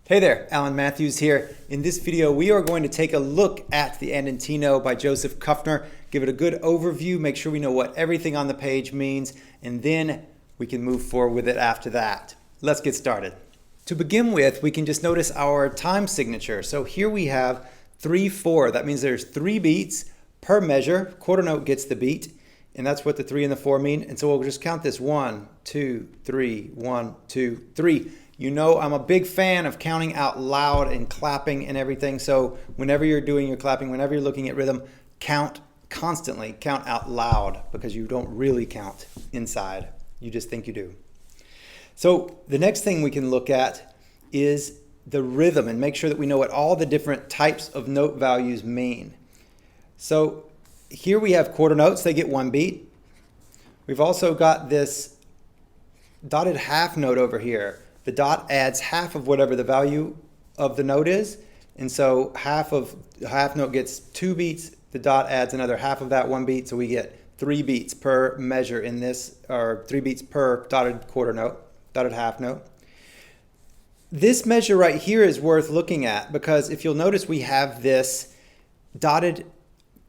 Hey there, Alan Mathews here. In this video, we are going to take a look at the Andantino by Joseph Kuffner, give it a good overview, make sure we know what everything on the page means, and then we can move forward with it after that. Let's get started. To begin with, we can just notice our time signature. So here we have 3/4. That means there's 3 beats per measure. Quarter note gets the beat, and that's what the 3 and the 4 mean. And so we'll just count this 1, 2, 3, 1, 2, 3. You know I'm a big fan of counting out loud and clapping and everything. So whenever you're doing your clapping, whenever you're looking at rhythm, count constantly, count out loud, because you don't really count inside. You just think you do. So the next thing we can look at is the rhythm and make sure that we know what all the different types of note values mean. So here we have quarter notes, they get 1 beat. We've also got this dotted half note over here. The dot adds half of whatever the value of the note is. And so half note gets 2 beats. The dot adds another half of that 1 beat. So we get 3 beats per measure in this, or 3 beats per dotted quarter note, dotted half note. This measure right here is worth looking at, because if you'll notice, we have this dotted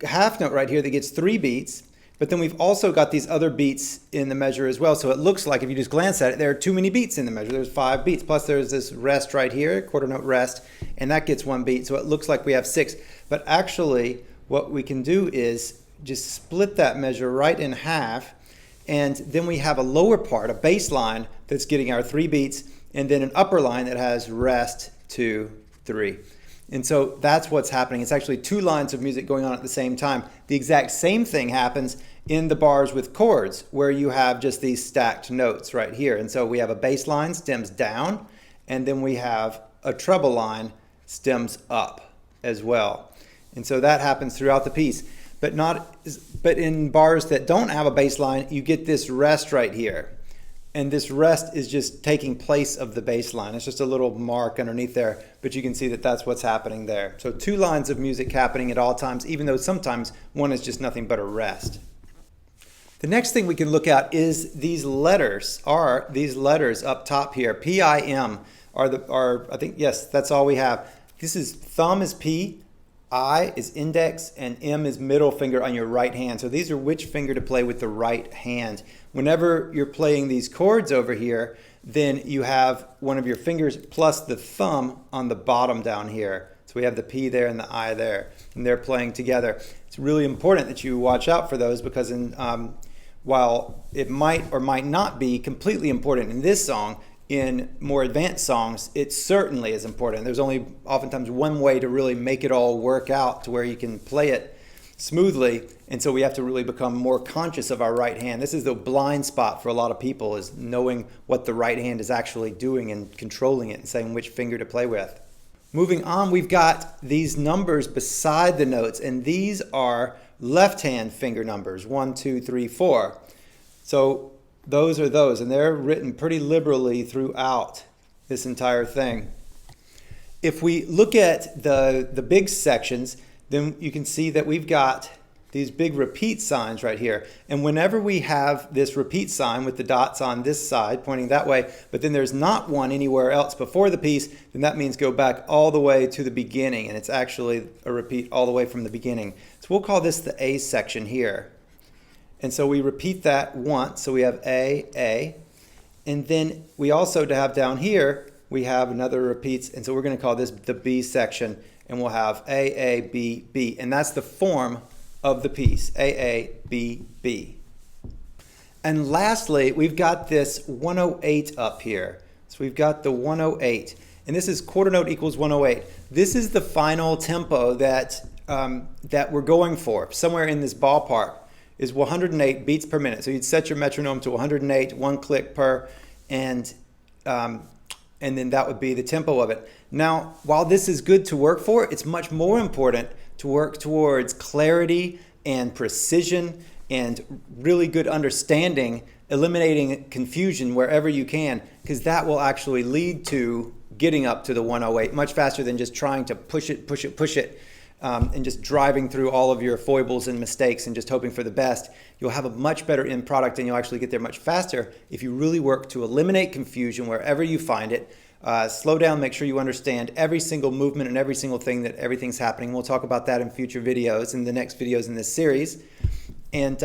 half note right here that gets 3 beats. But then we've also got these other beats in the measure as well. So it looks like, if you just glance at it, there are too many beats in the measure. There's 5 beats. Plus there's this rest right here, quarter note rest, and that gets 1 beat. So it looks like we have 6. But actually, what we can do is just split that measure right in half. And then we have a lower part, a bass line, that's getting our 3 beats, and then an upper line that has rest, 2, 3. And so that's what's happening. It's actually 2 lines of music going on at the same time. The exact same thing happens in the bars with chords, where you have just these stacked notes right here. And so we have a bass line, stems down, and then we have a treble line, stems up as well. And so that happens throughout the piece. But in bars that don't have a bass line, you get this rest right here. And this rest is just taking place of the bass line. It's just a little mark underneath there, but you can see that that's what's happening there. So 2 lines of music happening at all times, even though sometimes one is just nothing but a rest. The next thing we can look at is these letters up top here. P-I-M are I think, yes, that's all we have. This is thumb is P, I is index, and M is middle finger on your right hand. So these are which finger to play with the right hand. Whenever you're playing these chords over here, then you have one of your fingers plus the thumb on the bottom down here. So we have the P there and the I there, and they're playing together. It's really important that you watch out for those, because while it might or might not be completely important in this song, in more advanced songs, it certainly is important. There's only oftentimes one way to really make it all work out to where you can play it smoothly, and so we have to really become more conscious of our right hand. This is the blind spot for a lot of people, is knowing what the right hand is actually doing and controlling it and saying which finger to play with. Moving on, we've got these numbers beside the notes, and these are left hand finger numbers, 1, 2, 3, 4. So those are those, and they're written pretty liberally throughout this entire thing. If we look at the big sections, then you can see that we've got these big repeat signs right here. And whenever we have this repeat sign with the dots on this side pointing that way, but then there's not one anywhere else before the piece, then that means go back all the way to the beginning, and it's actually a repeat all the way from the beginning. So we'll call this the A section here. And so we repeat that once, so we have A, and then we also, to have down here, we have another repeats, and so we're going to call this the B section, and we'll have A, B, B, and that's the form of the piece, A, B, B. And lastly, we've got this 108 up here. So we've got the 108, and this is quarter note equals 108. This is the final tempo that we're going for, somewhere in this ballpark. Is 108 beats per minute. So you'd set your metronome to 108, 1 click per, and then that would be the tempo of it. Now, while this is good to work for, it's much more important to work towards clarity and precision and really good understanding, eliminating confusion wherever you can, because that will actually lead to getting up to the 108 much faster than just trying to push it. And just driving through all of your foibles and mistakes and just hoping for the best. You'll have a much better end product, and you'll actually get there much faster if you really work to eliminate confusion wherever you find it, Slow down, make sure you understand every single movement and every single thing that everything's happening. We'll talk about that in future videos, in the next videos in this series. And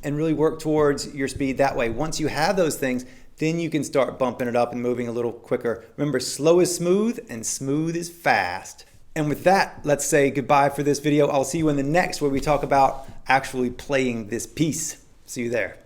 really work towards your speed that way. Once you have those things, then you can start bumping it up and moving a little quicker. Remember, slow is smooth and smooth is fast. And with that, let's say goodbye for this video. I'll see you in the next where we talk about actually playing this piece. See you there.